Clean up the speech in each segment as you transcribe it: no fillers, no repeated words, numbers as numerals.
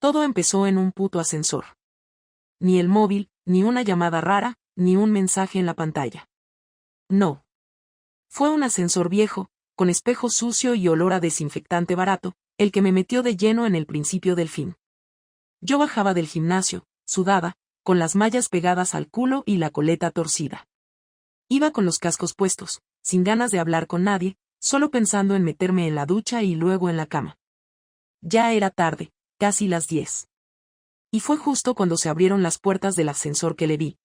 Todo empezó en un puto ascensor. Ni el móvil, ni una llamada rara, ni un mensaje en la pantalla. No. Fue un ascensor viejo, con espejo sucio y olor a desinfectante barato, el que me metió de lleno en el principio del fin. Yo bajaba del gimnasio, sudada, con las mallas pegadas al culo y la coleta torcida. Iba con los cascos puestos, sin ganas de hablar con nadie, solo pensando en meterme en la ducha y luego en la cama. Ya era tarde, casi las 10. Y fue justo cuando se abrieron las puertas del ascensor que le vi.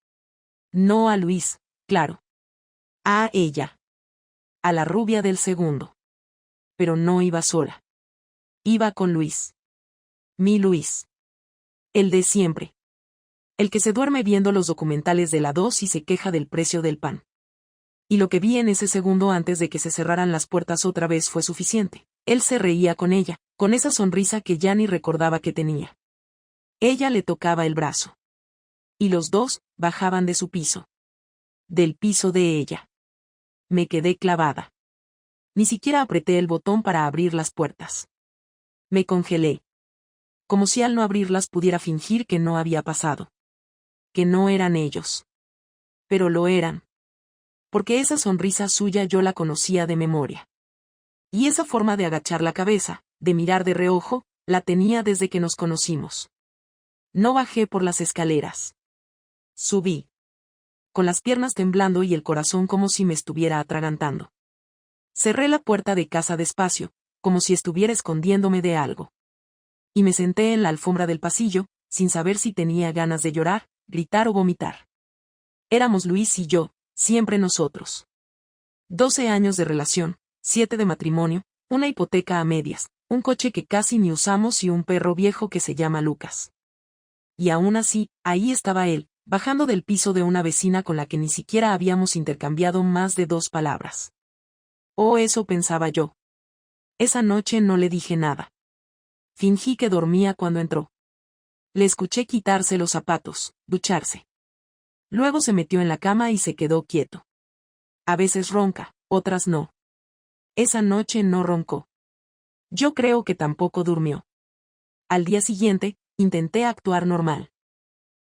No a Luis, claro. A ella. A la rubia del segundo. Pero no iba sola. Iba con Luis. Mi Luis. El de siempre. El que se duerme viendo los documentales de la 2 y se queja del precio del pan. Y lo que vi en ese segundo antes de que se cerraran las puertas otra vez fue suficiente. Él se reía con ella, con esa sonrisa que ya ni recordaba que tenía. Ella le tocaba el brazo. Y los dos bajaban de su piso. Del piso de ella. Me quedé clavada. Ni siquiera apreté el botón para abrir las puertas. Me congelé. Como si al no abrirlas pudiera fingir que no había pasado. Que no eran ellos. Pero lo eran. Porque esa sonrisa suya yo la conocía de memoria. Y esa forma de agachar la cabeza, de mirar de reojo, la tenía desde que nos conocimos. No bajé por las escaleras. Subí. Con las piernas temblando y el corazón como si me estuviera atragantando. Cerré la puerta de casa despacio, como si estuviera escondiéndome de algo. Y me senté en la alfombra del pasillo, sin saber si tenía ganas de llorar, gritar o vomitar. Éramos Luis y yo, siempre nosotros. 12 años de relación, 7 de matrimonio, una hipoteca a medias, un coche que casi ni usamos y un perro viejo que se llama Lucas. Y aún así, ahí estaba él, bajando del piso de una vecina con la que ni siquiera habíamos intercambiado más de 2 palabras. Oh, eso pensaba yo. Esa noche no le dije nada. Fingí que dormía cuando entró. Le escuché quitarse los zapatos, ducharse. Luego se metió en la cama y se quedó quieto. A veces ronca, otras no. Esa noche no roncó. Yo creo que tampoco durmió. Al día siguiente, intenté actuar normal.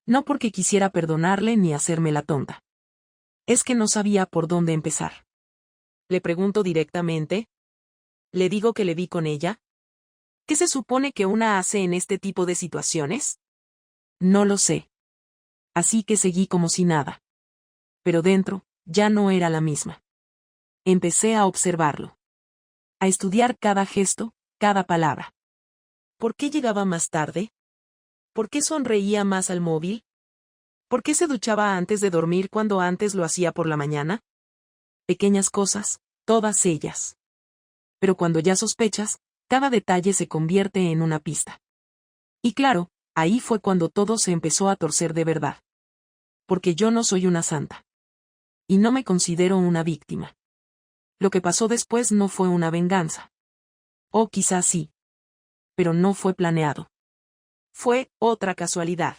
No porque quisiera perdonarle ni hacerme la tonta. Es que no sabía por dónde empezar. Le pregunto directamente. ¿Le digo que le vi con ella? ¿Qué se supone que una hace en este tipo de situaciones? No lo sé. Así que seguí como si nada. Pero dentro, ya no era la misma. Empecé a observarlo. A estudiar cada gesto, cada palabra. ¿Por qué llegaba más tarde? ¿Por qué sonreía más al móvil? ¿Por qué se duchaba antes de dormir cuando antes lo hacía por la mañana? Pequeñas cosas, todas ellas. Pero cuando ya sospechas, cada detalle se convierte en una pista. Y claro, ahí fue cuando todo se empezó a torcer de verdad. Porque yo no soy una santa. Y no me considero una víctima. Lo que pasó después no fue una venganza. O quizás sí. Pero no fue planeado. Fue otra casualidad.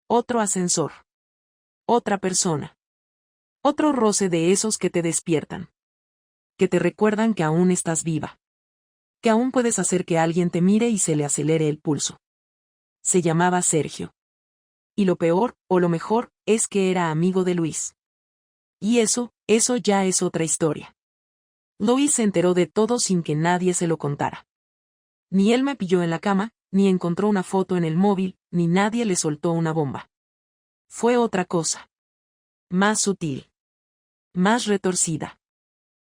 Otro ascensor. Otra persona. Otro roce de esos que te despiertan. Que te recuerdan que aún estás viva. Que aún puedes hacer que alguien te mire y se le acelere el pulso. Se llamaba Sergio. Y lo peor, o lo mejor, es que era amigo de Luis. Y eso ya es otra historia. Luis se enteró de todo sin que nadie se lo contara. Ni él me pilló en la cama, ni encontró una foto en el móvil, ni nadie le soltó una bomba. Fue otra cosa. Más sutil. Más retorcida.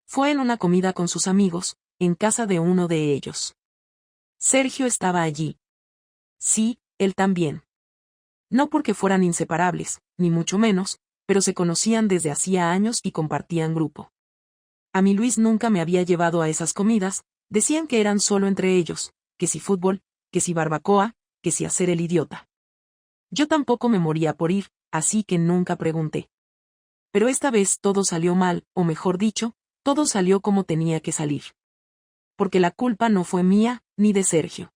Fue en una comida con sus amigos, en casa de uno de ellos. Sergio estaba allí. Sí, él también. No porque fueran inseparables, ni mucho menos, pero se conocían desde hacía años y compartían grupo. A mí Luis nunca me había llevado a esas comidas, decían que eran solo entre ellos, que si fútbol, que si barbacoa, que si hacer el idiota. Yo tampoco me moría por ir, así que nunca pregunté. Pero esta vez todo salió mal, o mejor dicho, todo salió como tenía que salir. Porque la culpa no fue mía, ni de Sergio.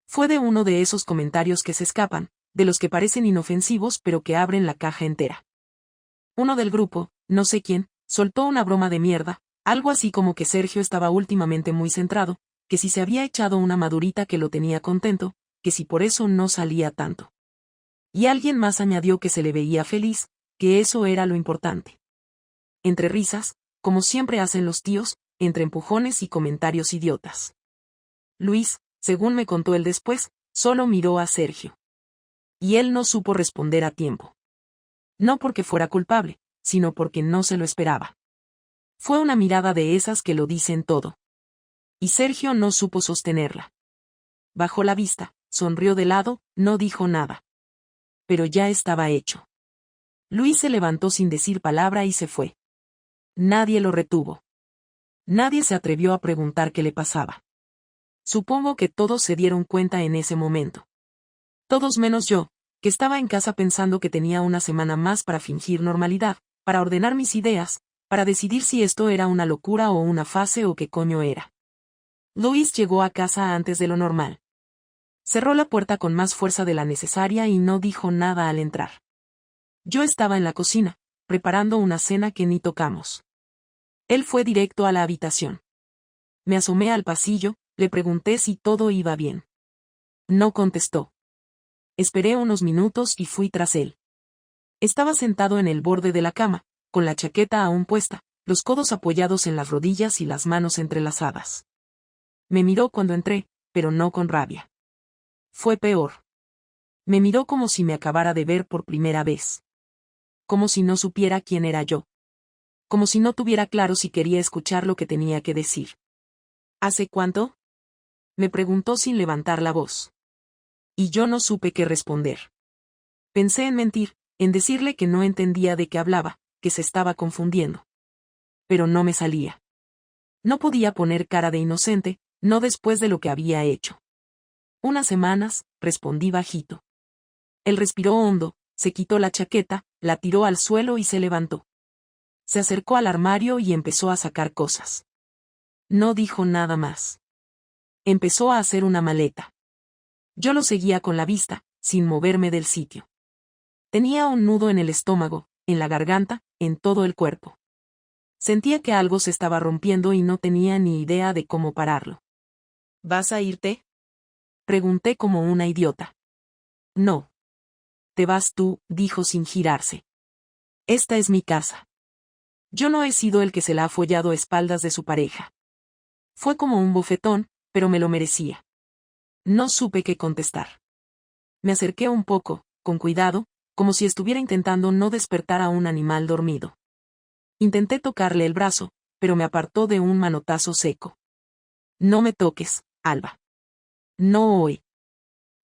Fue de uno de esos comentarios que se escapan, de los que parecen inofensivos pero que abren la caja entera. Uno del grupo, no sé quién, soltó una broma de mierda, algo así como que Sergio estaba últimamente muy centrado, que si se había echado una madurita que lo tenía contento, que si por eso no salía tanto. Y alguien más añadió que se le veía feliz, que eso era lo importante. Entre risas, como siempre hacen los tíos, entre empujones y comentarios idiotas. Luis, según me contó él después, solo miró a Sergio. Y él no supo responder a tiempo. No porque fuera culpable, sino porque no se lo esperaba. Fue una mirada de esas que lo dicen todo. Y Sergio no supo sostenerla. Bajó la vista, sonrió de lado, no dijo nada. Pero ya estaba hecho. Luis se levantó sin decir palabra y se fue. Nadie lo retuvo. Nadie se atrevió a preguntar qué le pasaba. Supongo que todos se dieron cuenta en ese momento. Todos menos yo, que estaba en casa pensando que tenía una semana más para fingir normalidad, para ordenar mis ideas, para decidir si esto era una locura o una fase o qué coño era. Luis llegó a casa antes de lo normal. Cerró la puerta con más fuerza de la necesaria y no dijo nada al entrar. Yo estaba en la cocina, preparando una cena que ni tocamos. Él fue directo a la habitación. Me asomé al pasillo, le pregunté si todo iba bien. No contestó. Esperé unos minutos y fui tras él. Estaba sentado en el borde de la cama, con la chaqueta aún puesta, los codos apoyados en las rodillas y las manos entrelazadas. Me miró cuando entré, pero no con rabia. Fue peor. Me miró como si me acabara de ver por primera vez. Como si no supiera quién era yo. Como si no tuviera claro si quería escuchar lo que tenía que decir. ¿Hace cuánto? Me preguntó sin levantar la voz. Y yo no supe qué responder. Pensé en mentir, en decirle que no entendía de qué hablaba, que se estaba confundiendo. Pero no me salía. No podía poner cara de inocente, no después de lo que había hecho. Unas semanas, respondí bajito. Él respiró hondo, se quitó la chaqueta, la tiró al suelo y se levantó. Se acercó al armario y empezó a sacar cosas. No dijo nada más. Empezó a hacer una maleta. Yo lo seguía con la vista, sin moverme del sitio. Tenía un nudo en el estómago, en la garganta, en todo el cuerpo. Sentía que algo se estaba rompiendo y no tenía ni idea de cómo pararlo. ¿Vas a irte? Pregunté como una idiota. No. Te vas tú, dijo sin girarse. Esta es mi casa. Yo no he sido el que se la ha follado a espaldas de su pareja. Fue como un bofetón, pero me lo merecía. No supe qué contestar. Me acerqué un poco, con cuidado, como si estuviera intentando no despertar a un animal dormido. Intenté tocarle el brazo, pero me apartó de un manotazo seco. No me toques, Alba. No hoy.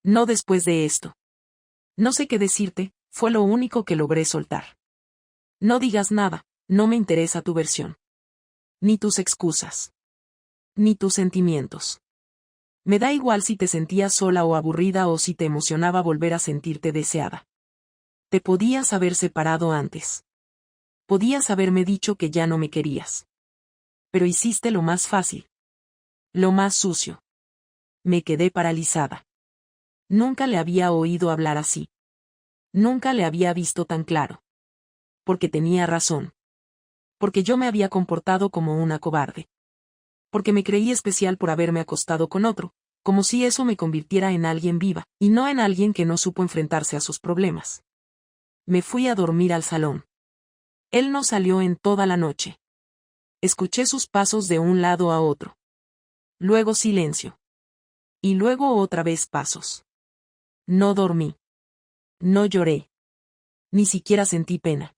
No después de esto. No sé qué decirte, fue lo único que logré soltar. No digas nada, no me interesa tu versión. Ni tus excusas. Ni tus sentimientos. Me da igual si te sentías sola o aburrida o si te emocionaba volver a sentirte deseada. Te podías haber separado antes. Podías haberme dicho que ya no me querías. Pero hiciste lo más fácil. Lo más sucio. Me quedé paralizada. Nunca le había oído hablar así. Nunca le había visto tan claro. Porque tenía razón. Porque yo me había comportado como una cobarde. Porque me creí especial por haberme acostado con otro, como si eso me convirtiera en alguien viva, y no en alguien que no supo enfrentarse a sus problemas. Me fui a dormir al salón. Él no salió en toda la noche. Escuché sus pasos de un lado a otro. Luego silencio. Y luego otra vez pasos. No dormí. No lloré. Ni siquiera sentí pena.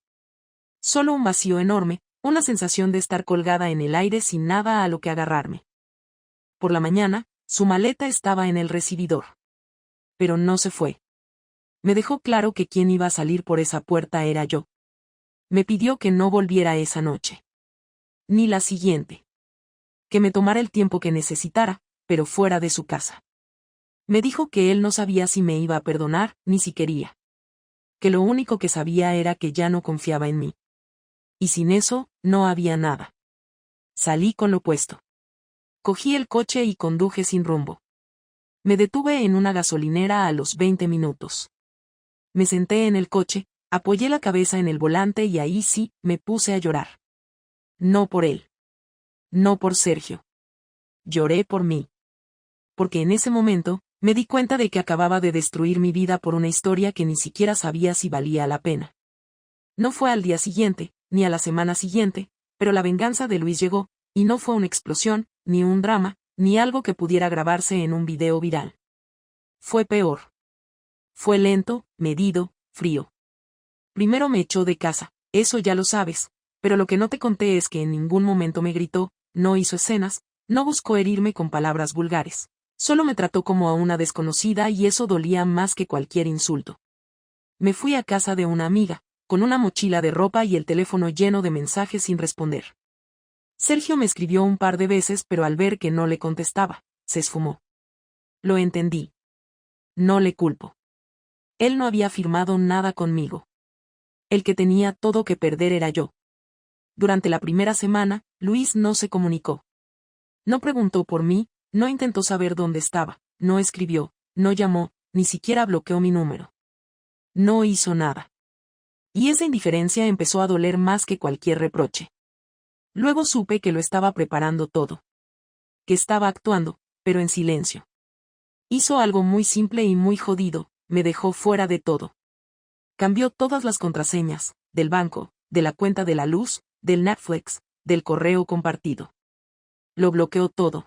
Solo un vacío enorme, una sensación de estar colgada en el aire sin nada a lo que agarrarme. Por la mañana, su maleta estaba en el recibidor. Pero no se fue. Me dejó claro que quien iba a salir por esa puerta era yo. Me pidió que no volviera esa noche. Ni la siguiente. Que me tomara el tiempo que necesitara, pero fuera de su casa. Me dijo que él no sabía si me iba a perdonar, ni si quería. Que lo único que sabía era que ya no confiaba en mí. Y sin eso, no había nada. Salí con lo puesto. Cogí el coche y conduje sin rumbo. Me detuve en una gasolinera a los 20 minutos. Me senté en el coche, apoyé la cabeza en el volante y ahí sí, me puse a llorar. No por él. No por Sergio. Lloré por mí. Porque en ese momento, Me di cuenta de que acababa de destruir mi vida por una historia que ni siquiera sabía si valía la pena. No fue al día siguiente, ni a la semana siguiente, pero la venganza de Luis llegó, y no fue una explosión, ni un drama, ni algo que pudiera grabarse en un video viral. Fue peor. Fue lento, medido, frío. Primero me echó de casa, eso ya lo sabes, pero lo que no te conté es que en ningún momento me gritó, no hizo escenas, no buscó herirme con palabras vulgares. Solo me trató como a una desconocida y eso dolía más que cualquier insulto. Me fui a casa de una amiga, con una mochila de ropa y el teléfono lleno de mensajes sin responder. Sergio me escribió un par de veces, pero al ver que no le contestaba, se esfumó. Lo entendí. No le culpo. Él no había firmado nada conmigo. El que tenía todo que perder era yo. Durante la primera semana, Luis no se comunicó. No preguntó por mí, no intentó saber dónde estaba, no escribió, no llamó, ni siquiera bloqueó mi número. No hizo nada. Y esa indiferencia empezó a doler más que cualquier reproche. Luego supe que lo estaba preparando todo. Que estaba actuando, pero en silencio. Hizo algo muy simple y muy jodido, me dejó fuera de todo. Cambió todas las contraseñas, del banco, de la cuenta de la luz, del Netflix, del correo compartido. Lo bloqueó todo.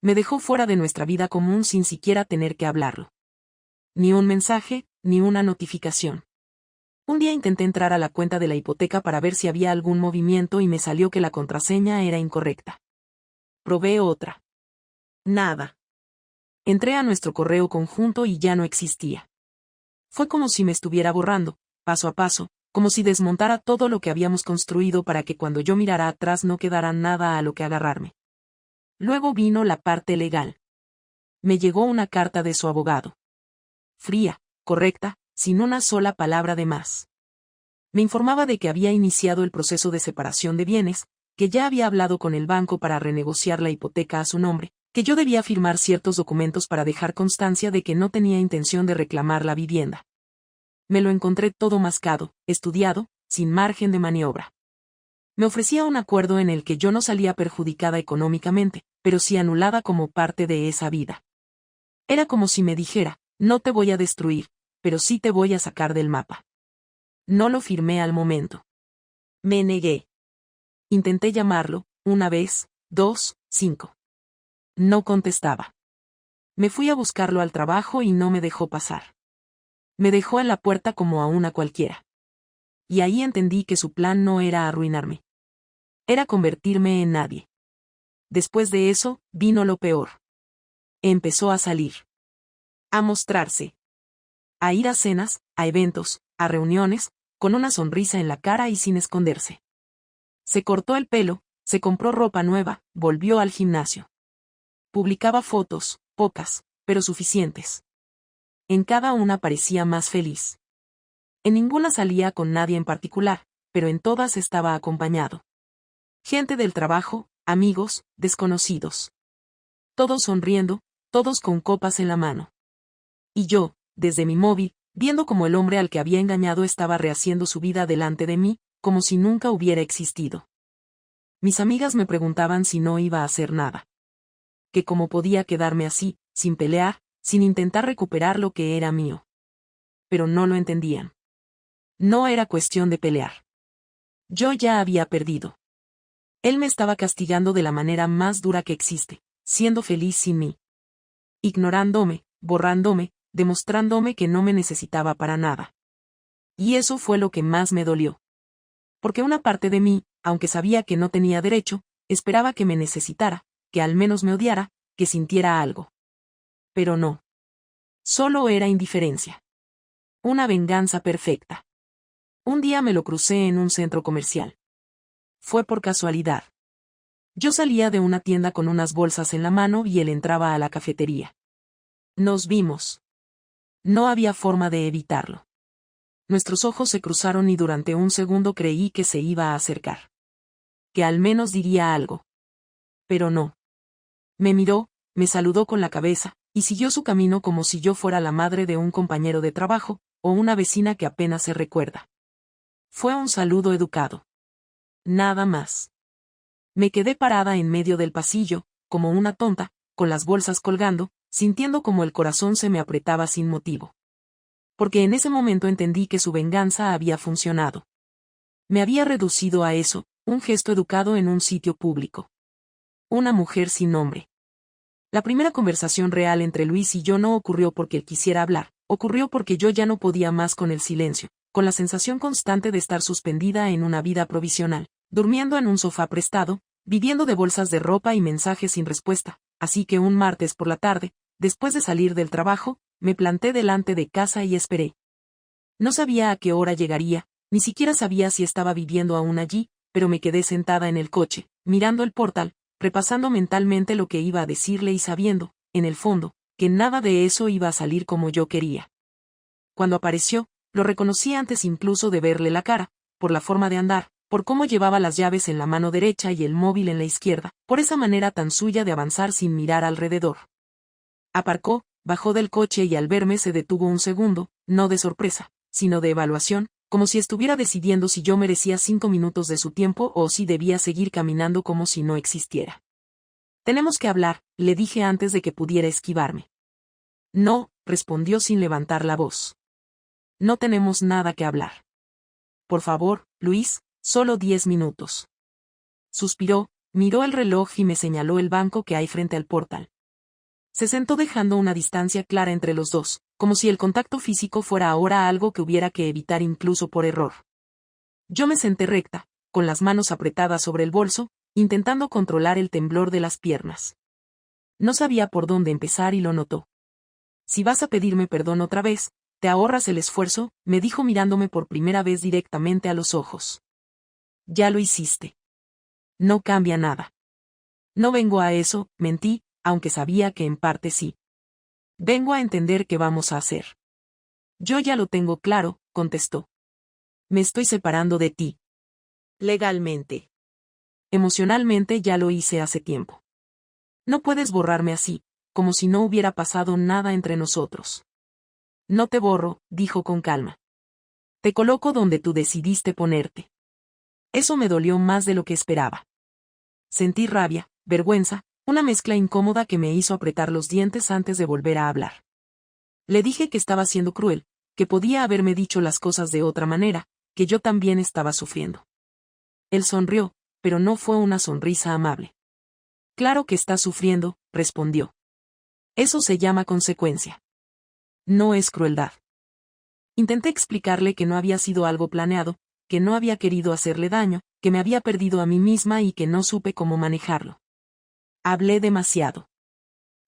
Me dejó fuera de nuestra vida común sin siquiera tener que hablarlo. Ni un mensaje, ni una notificación. Un día intenté entrar a la cuenta de la hipoteca para ver si había algún movimiento y me salió que la contraseña era incorrecta. Probé otra. Nada. Entré a nuestro correo conjunto y ya no existía. Fue como si me estuviera borrando, paso a paso, como si desmontara todo lo que habíamos construido para que cuando yo mirara atrás no quedara nada a lo que agarrarme. Luego vino la parte legal. Me llegó una carta de su abogado. Fría, correcta, sin una sola palabra de más. Me informaba de que había iniciado el proceso de separación de bienes, que ya había hablado con el banco para renegociar la hipoteca a su nombre, que yo debía firmar ciertos documentos para dejar constancia de que no tenía intención de reclamar la vivienda. Me lo encontré todo mascado, estudiado, sin margen de maniobra. Me ofrecía un acuerdo en el que yo no salía perjudicada económicamente, pero sí anulada como parte de esa vida. Era como si me dijera, no te voy a destruir, pero sí te voy a sacar del mapa. No lo firmé al momento. Me negué. Intenté llamarlo, una vez, 2, 5. No contestaba. Me fui a buscarlo al trabajo y no me dejó pasar. Me dejó en la puerta como a una cualquiera. Y ahí entendí que su plan no era arruinarme. Era convertirme en nadie. Después de eso, vino lo peor. Empezó a salir. A mostrarse. A ir a cenas, a eventos, a reuniones, con una sonrisa en la cara y sin esconderse. Se cortó el pelo, se compró ropa nueva, volvió al gimnasio. Publicaba fotos, pocas, pero suficientes. En cada una parecía más feliz. En ninguna salía con nadie en particular, pero en todas estaba acompañado. Gente del trabajo, amigos, desconocidos. Todos sonriendo, todos con copas en la mano. Y yo, desde mi móvil, viendo cómo el hombre al que había engañado estaba rehaciendo su vida delante de mí, como si nunca hubiera existido. Mis amigas me preguntaban si no iba a hacer nada. Que cómo podía quedarme así, sin pelear, sin intentar recuperar lo que era mío. Pero no lo entendían. No era cuestión de pelear. Yo ya había perdido. Él me estaba castigando de la manera más dura que existe, siendo feliz sin mí. Ignorándome, borrándome, demostrándome que no me necesitaba para nada. Y eso fue lo que más me dolió. Porque una parte de mí, aunque sabía que no tenía derecho, esperaba que me necesitara, que al menos me odiara, que sintiera algo. Pero no. Solo era indiferencia. Una venganza perfecta. Un día me lo crucé en un centro comercial. Fue por casualidad. Yo salía de una tienda con unas bolsas en la mano y él entraba a la cafetería. Nos vimos. No había forma de evitarlo. Nuestros ojos se cruzaron y durante un segundo creí que se iba a acercar. Que al menos diría algo. Pero no. Me miró, me saludó con la cabeza, y siguió su camino como si yo fuera la madre de un compañero de trabajo, o una vecina que apenas se recuerda. Fue un saludo educado. Nada más. Me quedé parada en medio del pasillo, como una tonta, con las bolsas colgando, sintiendo como el corazón se me apretaba sin motivo. Porque en ese momento entendí que su venganza había funcionado. Me había reducido a eso, un gesto educado en un sitio público. Una mujer sin nombre. La primera conversación real entre Luis y yo no ocurrió porque él quisiera hablar, ocurrió porque yo ya no podía más con el silencio, con la sensación constante de estar suspendida en una vida provisional, durmiendo en un sofá prestado, viviendo de bolsas de ropa y mensajes sin respuesta, así que un martes por la tarde, después de salir del trabajo, me planté delante de casa y esperé. No sabía a qué hora llegaría, ni siquiera sabía si estaba viviendo aún allí, pero me quedé sentada en el coche, mirando el portal, repasando mentalmente lo que iba a decirle y sabiendo, en el fondo, que nada de eso iba a salir como yo quería. Cuando apareció, lo reconocí antes incluso de verle la cara, por la forma de andar, por cómo llevaba las llaves en la mano derecha y el móvil en la izquierda, por esa manera tan suya de avanzar sin mirar alrededor. Aparcó, bajó del coche y al verme se detuvo un segundo, no de sorpresa, sino de evaluación, como si estuviera decidiendo si yo merecía 5 minutos de su tiempo o si debía seguir caminando como si no existiera. Tenemos que hablar, le dije antes de que pudiera esquivarme. No, respondió sin levantar la voz. No tenemos nada que hablar. Por favor, Luis, solo 10 minutos. Suspiró, miró el reloj y me señaló el banco que hay frente al portal. Se sentó dejando una distancia clara entre los dos, como si el contacto físico fuera ahora algo que hubiera que evitar incluso por error. Yo me senté recta, con las manos apretadas sobre el bolso, intentando controlar el temblor de las piernas. No sabía por dónde empezar y lo notó. Si vas a pedirme perdón otra vez, te ahorras el esfuerzo, me dijo mirándome por primera vez directamente a los ojos. Ya lo hiciste. No cambia nada. No vengo a eso, mentí, aunque sabía que en parte sí. Vengo a entender qué vamos a hacer. Yo ya lo tengo claro, contestó. Me estoy separando de ti. Legalmente. Emocionalmente ya lo hice hace tiempo. No puedes borrarme así, como si no hubiera pasado nada entre nosotros. No te borro, dijo con calma. Te coloco donde tú decidiste ponerte. Eso me dolió más de lo que esperaba. Sentí rabia, vergüenza, una mezcla incómoda que me hizo apretar los dientes antes de volver a hablar. Le dije que estaba siendo cruel, que podía haberme dicho las cosas de otra manera, que yo también estaba sufriendo. Él sonrió, pero no fue una sonrisa amable. Claro que estás sufriendo, respondió. Eso se llama consecuencia. No es crueldad. Intenté explicarle que no había sido algo planeado, que no había querido hacerle daño, que me había perdido a mí misma y que no supe cómo manejarlo. Hablé demasiado.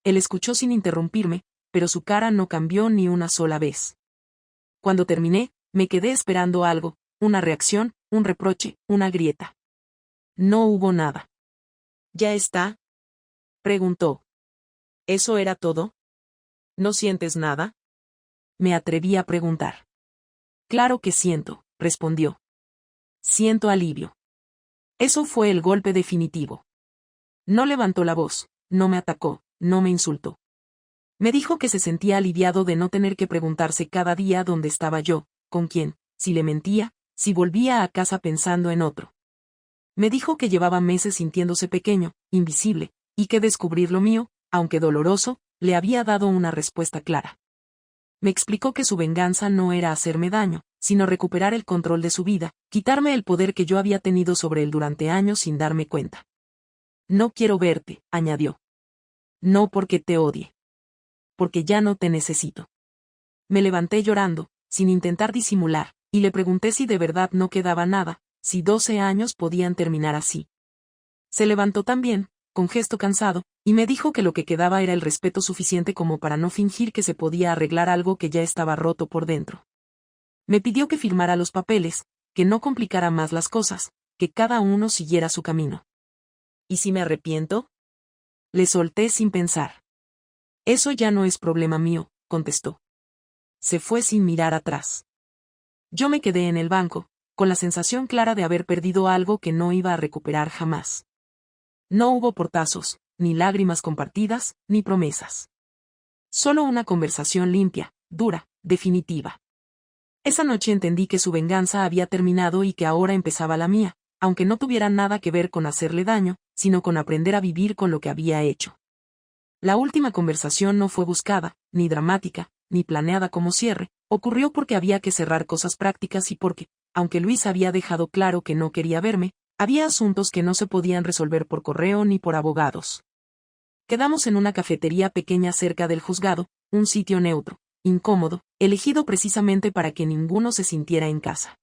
Él escuchó sin interrumpirme, pero su cara no cambió ni una sola vez. Cuando terminé, me quedé esperando algo, una reacción, un reproche, una grieta. No hubo nada. ¿Ya está?, preguntó. ¿Eso era todo? ¿No sientes nada?, me atreví a preguntar. Claro que siento, respondió. Siento alivio. Eso fue el golpe definitivo. No levantó la voz, no me atacó, no me insultó. Me dijo que se sentía aliviado de no tener que preguntarse cada día dónde estaba yo, con quién, si le mentía, si volvía a casa pensando en otro. Me dijo que llevaba meses sintiéndose pequeño, invisible, y que descubrir lo mío, aunque doloroso, le había dado una respuesta clara. Me explicó que su venganza no era hacerme daño, sino recuperar el control de su vida, quitarme el poder que yo había tenido sobre él durante años sin darme cuenta. No quiero verte, añadió. No porque te odie. Porque ya no te necesito. Me levanté llorando, sin intentar disimular, y le pregunté si de verdad no quedaba nada, si 12 años podían terminar así. Se levantó también, con gesto cansado, y me dijo que lo que quedaba era el respeto suficiente como para no fingir que se podía arreglar algo que ya estaba roto por dentro. Me pidió que firmara los papeles, que no complicara más las cosas, que cada uno siguiera su camino. ¿Y si me arrepiento?, le solté sin pensar. Eso ya no es problema mío, contestó. Se fue sin mirar atrás. Yo me quedé en el banco, con la sensación clara de haber perdido algo que no iba a recuperar jamás. No hubo portazos, ni lágrimas compartidas, ni promesas. Solo una conversación limpia, dura, definitiva. Esa noche entendí que su venganza había terminado y que ahora empezaba la mía, aunque no tuviera nada que ver con hacerle daño, sino con aprender a vivir con lo que había hecho. La última conversación no fue buscada, ni dramática, ni planeada como cierre, ocurrió porque había que cerrar cosas prácticas y porque, aunque Luis había dejado claro que no quería verme, había asuntos que no se podían resolver por correo ni por abogados. Quedamos en una cafetería pequeña cerca del juzgado, un sitio neutro, incómodo, elegido precisamente para que ninguno se sintiera en casa.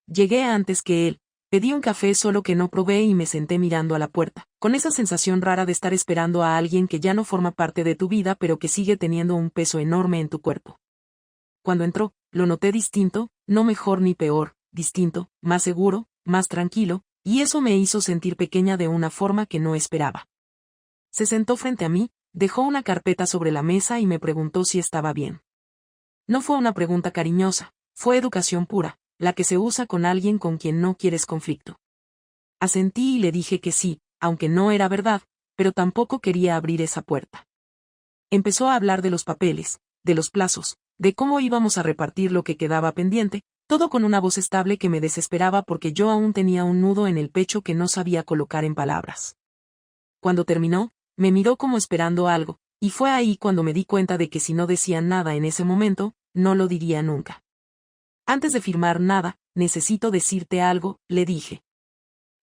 Llegué antes que él, pedí un café solo que no probé y me senté mirando a la puerta, con esa sensación rara de estar esperando a alguien que ya no forma parte de tu vida pero que sigue teniendo un peso enorme en tu cuerpo. Cuando entró, lo noté distinto, no mejor ni peor, distinto, más seguro, más tranquilo, y eso me hizo sentir pequeña de una forma que no esperaba. Se sentó frente a mí, dejó una carpeta sobre la mesa y me preguntó si estaba bien. No fue una pregunta cariñosa, fue educación pura, la que se usa con alguien con quien no quieres conflicto. Asentí y le dije que sí, aunque no era verdad, pero tampoco quería abrir esa puerta. Empezó a hablar de los papeles, de los plazos, de cómo íbamos a repartir lo que quedaba pendiente, todo con una voz estable que me desesperaba porque yo aún tenía un nudo en el pecho que no sabía colocar en palabras. Cuando terminó, me miró como esperando algo, y fue ahí cuando me di cuenta de que si no decía nada en ese momento, no lo diría nunca. Antes de firmar nada, necesito decirte algo, le dije.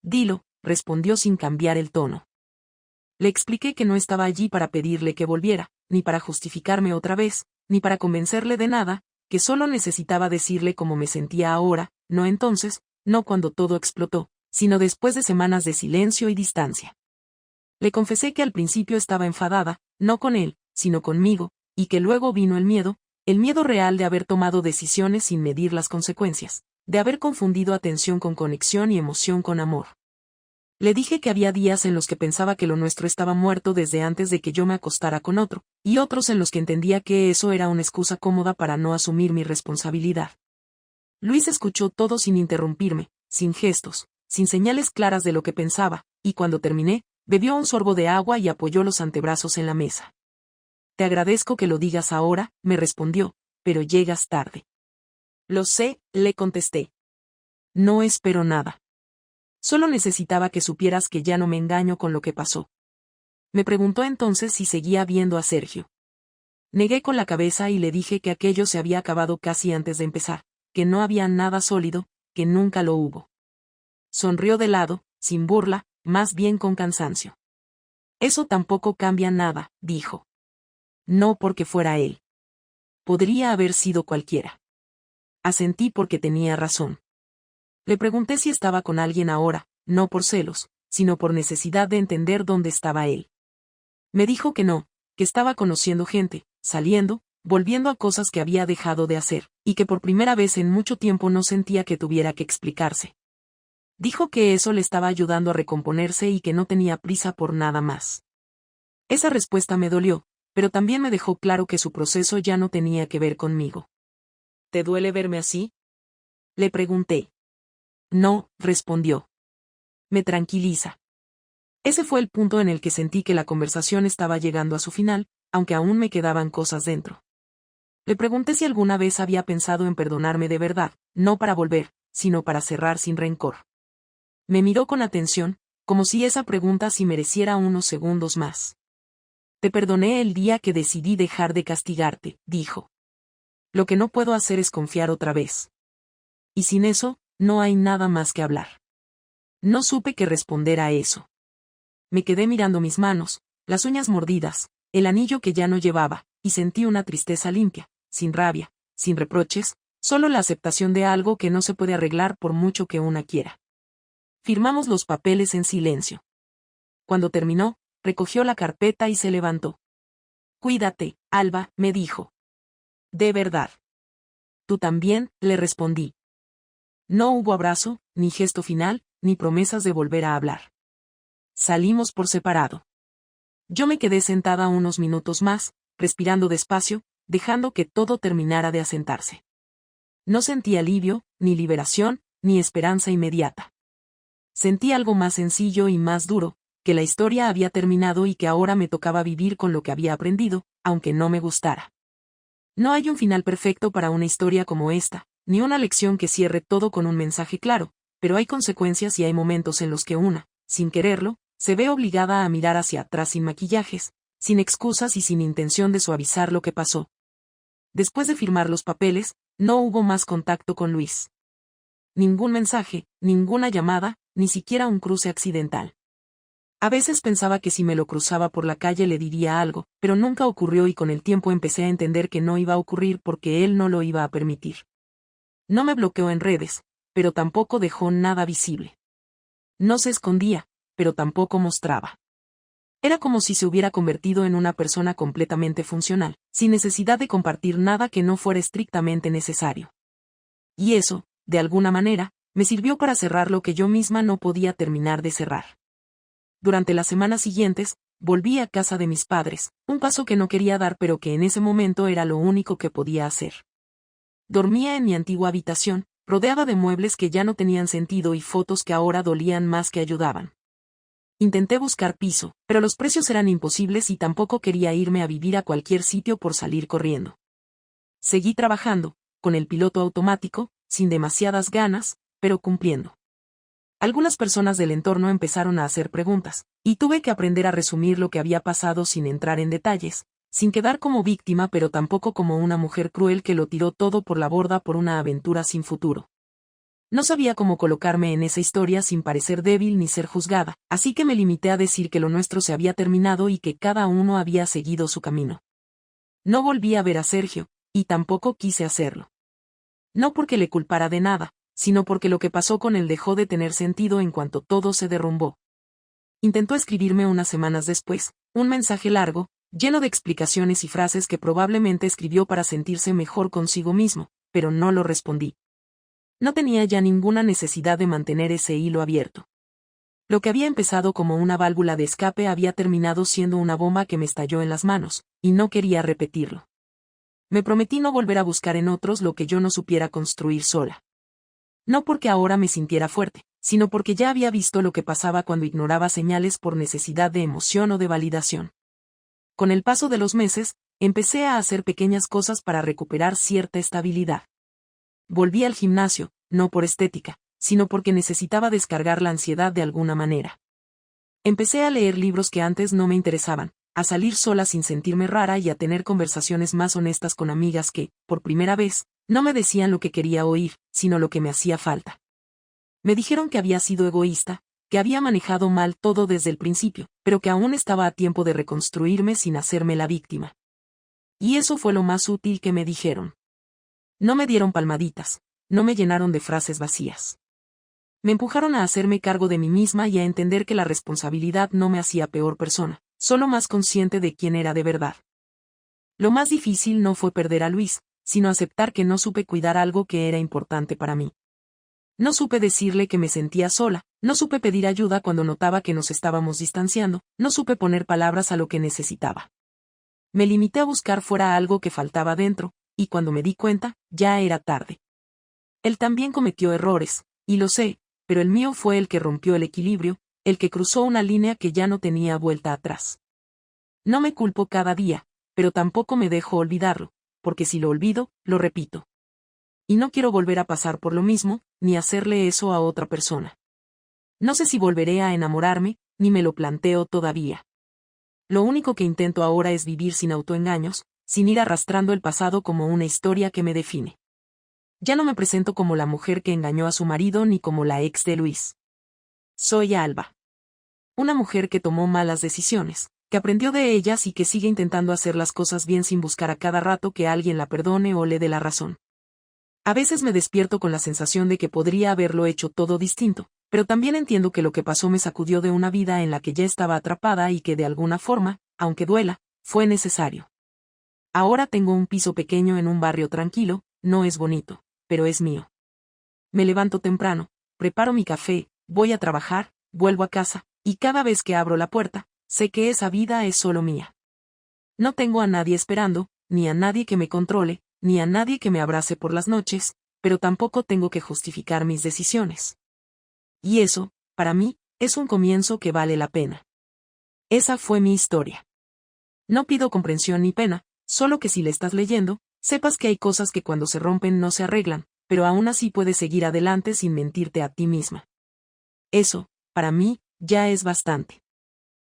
Dilo, respondió sin cambiar el tono. Le expliqué que no estaba allí para pedirle que volviera, ni para justificarme otra vez, ni para convencerle de nada, que solo necesitaba decirle cómo me sentía ahora, no entonces, no cuando todo explotó, sino después de semanas de silencio y distancia. Le confesé que al principio estaba enfadada, no con él, sino conmigo, y que luego vino el miedo real de haber tomado decisiones sin medir las consecuencias, de haber confundido atención con conexión y emoción con amor. Le dije que había días en los que pensaba que lo nuestro estaba muerto desde antes de que yo me acostara con otro, y otros en los que entendía que eso era una excusa cómoda para no asumir mi responsabilidad. Luis escuchó todo sin interrumpirme, sin gestos, sin señales claras de lo que pensaba, y cuando terminé, bebió un sorbo de agua y apoyó los antebrazos en la mesa. Te agradezco que lo digas ahora, me respondió, pero llegas tarde. Lo sé, le contesté. No espero nada. Solo necesitaba que supieras que ya no me engaño con lo que pasó. Me preguntó entonces si seguía viendo a Sergio. Negué con la cabeza y le dije que aquello se había acabado casi antes de empezar, que no había nada sólido, que nunca lo hubo. Sonrió de lado, sin burla, más bien con cansancio. Eso tampoco cambia nada, dijo. No porque fuera él. Podría haber sido cualquiera. Asentí porque tenía razón. Le pregunté si estaba con alguien ahora, no por celos, sino por necesidad de entender dónde estaba él. Me dijo que no, que estaba conociendo gente, saliendo, volviendo a cosas que había dejado de hacer, y que por primera vez en mucho tiempo no sentía que tuviera que explicarse. Dijo que eso le estaba ayudando a recomponerse y que no tenía prisa por nada más. Esa respuesta me dolió, pero también me dejó claro que su proceso ya no tenía que ver conmigo. ¿Te duele verme así?, le pregunté. No, respondió. Me tranquiliza. Ese fue el punto en el que sentí que la conversación estaba llegando a su final, aunque aún me quedaban cosas dentro. Le pregunté si alguna vez había pensado en perdonarme de verdad, no para volver, sino para cerrar sin rencor. Me miró con atención, como si esa pregunta sí mereciera unos segundos más. Te perdoné el día que decidí dejar de castigarte, dijo. Lo que no puedo hacer es confiar otra vez. Y sin eso, no hay nada más que hablar. No supe qué responder a eso. Me quedé mirando mis manos, las uñas mordidas, el anillo que ya no llevaba, y sentí una tristeza limpia, sin rabia, sin reproches, solo la aceptación de algo que no se puede arreglar por mucho que una quiera. Firmamos los papeles en silencio. Cuando terminó, recogió la carpeta y se levantó. Cuídate, Alba, me dijo. De verdad. Tú también, le respondí. No hubo abrazo, ni gesto final, ni promesas de volver a hablar. Salimos por separado. Yo me quedé sentada unos minutos más, respirando despacio, dejando que todo terminara de asentarse. No sentí alivio, ni liberación, ni esperanza inmediata. Sentí algo más sencillo y más duro, que la historia había terminado y que ahora me tocaba vivir con lo que había aprendido, aunque no me gustara. No hay un final perfecto para una historia como esta, ni una lección que cierre todo con un mensaje claro, pero hay consecuencias y hay momentos en los que una, sin quererlo, se ve obligada a mirar hacia atrás sin maquillajes, sin excusas y sin intención de suavizar lo que pasó. Después de firmar los papeles, no hubo más contacto con Luis. Ningún mensaje, ninguna llamada, ni siquiera un cruce accidental. A veces pensaba que si me lo cruzaba por la calle le diría algo, pero nunca ocurrió y con el tiempo empecé a entender que no iba a ocurrir porque él no lo iba a permitir. No me bloqueó en redes, pero tampoco dejó nada visible. No se escondía, pero tampoco mostraba. Era como si se hubiera convertido en una persona completamente funcional, sin necesidad de compartir nada que no fuera estrictamente necesario. Y eso, de alguna manera, me sirvió para cerrar lo que yo misma no podía terminar de cerrar. Durante las semanas siguientes, volví a casa de mis padres, un paso que no quería dar pero que en ese momento era lo único que podía hacer. Dormía en mi antigua habitación, rodeada de muebles que ya no tenían sentido y fotos que ahora dolían más que ayudaban. Intenté buscar piso, pero los precios eran imposibles y tampoco quería irme a vivir a cualquier sitio por salir corriendo. Seguí trabajando, con el piloto automático, sin demasiadas ganas, pero cumpliendo. Algunas personas del entorno empezaron a hacer preguntas, y tuve que aprender a resumir lo que había pasado sin entrar en detalles, sin quedar como víctima pero tampoco como una mujer cruel que lo tiró todo por la borda por una aventura sin futuro. No sabía cómo colocarme en esa historia sin parecer débil ni ser juzgada, así que me limité a decir que lo nuestro se había terminado y que cada uno había seguido su camino. No volví a ver a Sergio, y tampoco quise hacerlo. No porque le culpara de nada, sino porque lo que pasó con él dejó de tener sentido en cuanto todo se derrumbó. Intentó escribirme unas semanas después, un mensaje largo, lleno de explicaciones y frases que probablemente escribió para sentirse mejor consigo mismo, pero no lo respondí. No tenía ya ninguna necesidad de mantener ese hilo abierto. Lo que había empezado como una válvula de escape había terminado siendo una bomba que me estalló en las manos, y no quería repetirlo. Me prometí no volver a buscar en otros lo que yo no supiera construir sola. No porque ahora me sintiera fuerte, sino porque ya había visto lo que pasaba cuando ignoraba señales por necesidad de emoción o de validación. Con el paso de los meses, empecé a hacer pequeñas cosas para recuperar cierta estabilidad. Volví al gimnasio, no por estética, sino porque necesitaba descargar la ansiedad de alguna manera. Empecé a leer libros que antes no me interesaban, a salir sola sin sentirme rara y a tener conversaciones más honestas con amigas que, por primera vez, no me decían lo que quería oír, sino lo que me hacía falta. Me dijeron que había sido egoísta, que había manejado mal todo desde el principio, pero que aún estaba a tiempo de reconstruirme sin hacerme la víctima. Y eso fue lo más útil que me dijeron. No me dieron palmaditas, no me llenaron de frases vacías. Me empujaron a hacerme cargo de mí misma y a entender que la responsabilidad no me hacía peor persona, solo más consciente de quién era de verdad. Lo más difícil no fue perder a Luis, sino aceptar que no supe cuidar algo que era importante para mí. No supe decirle que me sentía sola, no supe pedir ayuda cuando notaba que nos estábamos distanciando, no supe poner palabras a lo que necesitaba. Me limité a buscar fuera algo que faltaba dentro, y cuando me di cuenta, ya era tarde. Él también cometió errores, y lo sé, pero el mío fue el que rompió el equilibrio, el que cruzó una línea que ya no tenía vuelta atrás. No me culpo cada día, pero tampoco me dejo olvidarlo, porque si lo olvido, lo repito. Y no quiero volver a pasar por lo mismo, ni hacerle eso a otra persona. No sé si volveré a enamorarme, ni me lo planteo todavía. Lo único que intento ahora es vivir sin autoengaños, sin ir arrastrando el pasado como una historia que me define. Ya no me presento como la mujer que engañó a su marido ni como la ex de Luis. Soy Alba. Una mujer que tomó malas decisiones, que aprendió de ellas y que sigue intentando hacer las cosas bien sin buscar a cada rato que alguien la perdone o le dé la razón. A veces me despierto con la sensación de que podría haberlo hecho todo distinto, pero también entiendo que lo que pasó me sacudió de una vida en la que ya estaba atrapada y que de alguna forma, aunque duela, fue necesario. Ahora tengo un piso pequeño en un barrio tranquilo, no es bonito, pero es mío. Me levanto temprano, preparo mi café, voy a trabajar, vuelvo a casa, y cada vez que abro la puerta, sé que esa vida es solo mía. No tengo a nadie esperando, ni a nadie que me controle, ni a nadie que me abrace por las noches, pero tampoco tengo que justificar mis decisiones. Y eso, para mí, es un comienzo que vale la pena. Esa fue mi historia. No pido comprensión ni pena, solo que si le estás leyendo, sepas que hay cosas que cuando se rompen no se arreglan, pero aún así puedes seguir adelante sin mentirte a ti misma. Eso, para mí, ya es bastante.